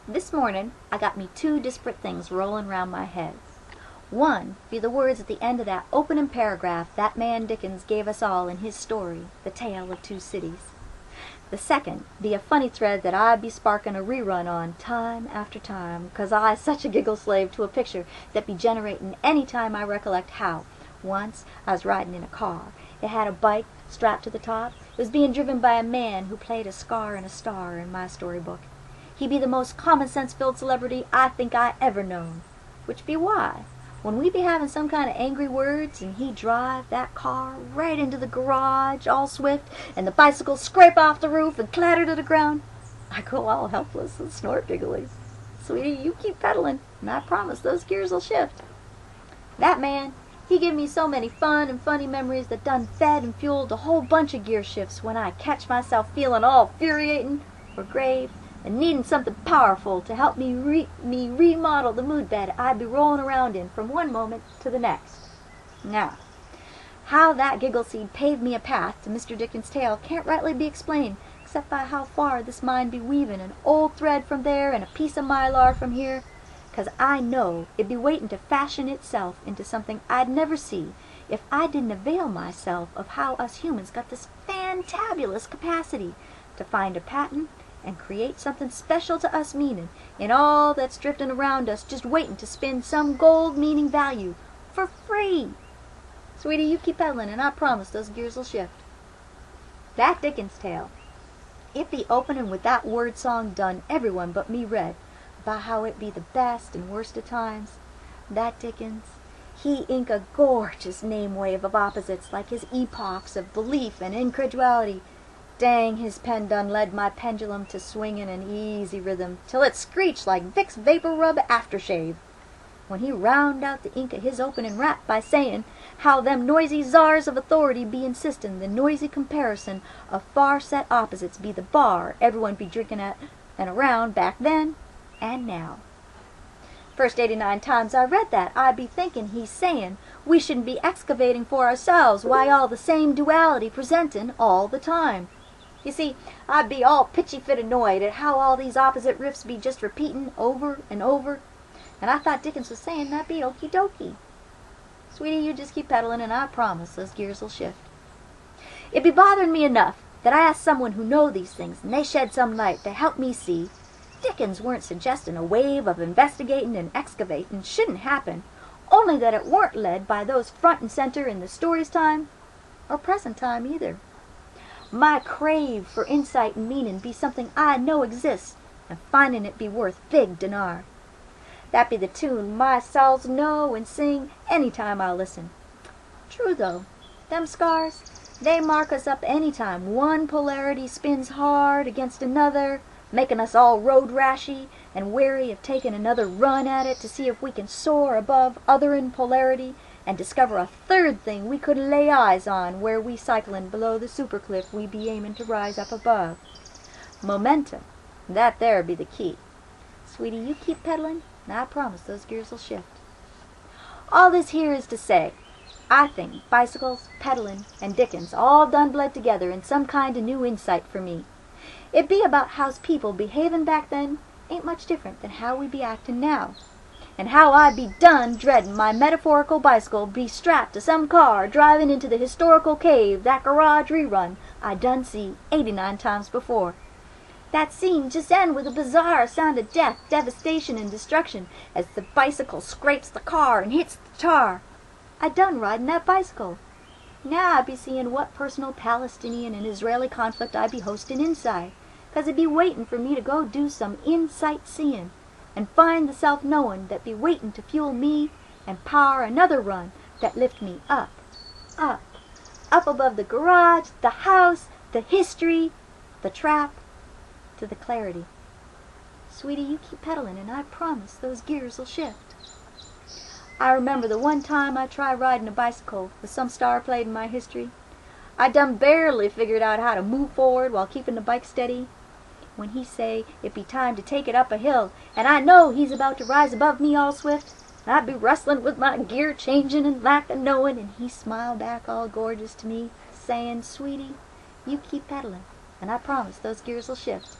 This morning I got me two disparate things rolling round my head. One be the words at the end of that opening paragraph that man Dickens gave us all in his story, The Tale of Two Cities. The second be a funny thread that I be sparking a rerun on time after time, 'cause I such a giggle slave to a picture that be generating any time I recollect how, once I was riding in a car. It had a bike strapped to the top. It was being driven by a man who played a scar and a star in my storybook. He be the most common-sense-filled celebrity I think I ever known. Which be why, when we be having some kind of angry words, and he drive that car right into the garage all swift, and the bicycle scrape off the roof and clatter to the ground, I go all helpless and snort giggly. Sweetie, you keep pedaling, and I promise those gears'll shift. That man, he give me so many fun and funny memories that done fed and fueled a whole bunch of gear shifts when I catch myself feeling all furiating or grave, and needing something powerful to help me remodel the mood bed I'd be rolling around in from one moment to the next. Now, how that giggle seed paved me a path to Mr. Dickens' tale can't rightly be explained, except by how far this mind be weaving an old thread from there and a piece of mylar from here, 'cause I know it be waiting to fashion itself into something I'd never see if I didn't avail myself of how us humans got this fantabulous capacity to find a pattern and create something special to us meaning in all that's drifting around us, just waiting to spin some gold meaning value for free. Sweetie, you keep pedaling, and I promise those gears'll shift. That Dickens tale, it be opening with that word song done everyone but me read, about how it be the best and worst of times. That Dickens, he ink a gorgeous name wave of opposites like his epochs of belief and incredulity. Dang, his pen done led my pendulum to swing in an easy rhythm, till it screeched like Vicks Vapor Rub aftershave. When he round out the ink of his opening rap by saying how them noisy czars of authority be insisting the noisy comparison of far set opposites be the bar everyone be drinking at and around back then and now. First 89 times I read that, I be thinking he's saying we shouldn't be excavating for ourselves why all the same duality presentin' all the time. You see, I'd be all pitchy-fit annoyed at how all these opposite riffs be just repeating over and over, and I thought Dickens was saying that be okie dokie. Sweetie, you just keep pedaling, and I promise those gears'll shift. It be bothering me enough that I asked someone who know these things, and they shed some light to help me see Dickens weren't suggesting a wave of investigating and excavating shouldn't happen, only that it weren't led by those front and center in the story's time, or present time either. My crave for insight and meaning be something I know exists, and finding it be worth big dinar. That be the tune my soul's know and sing any time I listen. True though, them scars, they mark us up any time one polarity spins hard against another, making us all road rashy and wary of taking another run at it to see if we can soar above otherin' polarity and discover a third thing we couldn't lay eyes on where we cyclin' below the super cliff we be aimin' to rise up above. Momentum, that there be the key. Sweetie, you keep pedaling, and I promise those gears'll shift. All this here is to say, I think bicycles, pedaling, and Dickens all done bled together in some kind of new insight for me. It be about how's people behavin' back then ain't much different than how we be actin' now, and how I be done dreadin' my metaphorical bicycle be strapped to some car drivin' into the historical cave that garage rerun I done see 89 times before. That scene just end with a bizarre sound of death, devastation, and destruction as the bicycle scrapes the car and hits the tar. I done riding that bicycle. Now I be seeing what personal Palestinian and Israeli conflict I be hosting inside, 'cause it be waiting for me to go do some insight seeing and find the self-knowing that be waiting to fuel me and power another run that lift me up, up, up above the garage, the house, the history, the trap, to the clarity. Sweetie, you keep pedaling, and I promise those gears'll shift. I remember the one time I tried riding a bicycle with some star played in my history. I done barely figured out how to move forward while keeping the bike steady. When he say it be time to take it up a hill, and I know he's about to rise above me all swift, and I'd be wrestling with my gear changing and lack of knowing, and he smiled back all gorgeous to me, saying, Sweetie, you keep pedaling, and I promise those gears'll shift.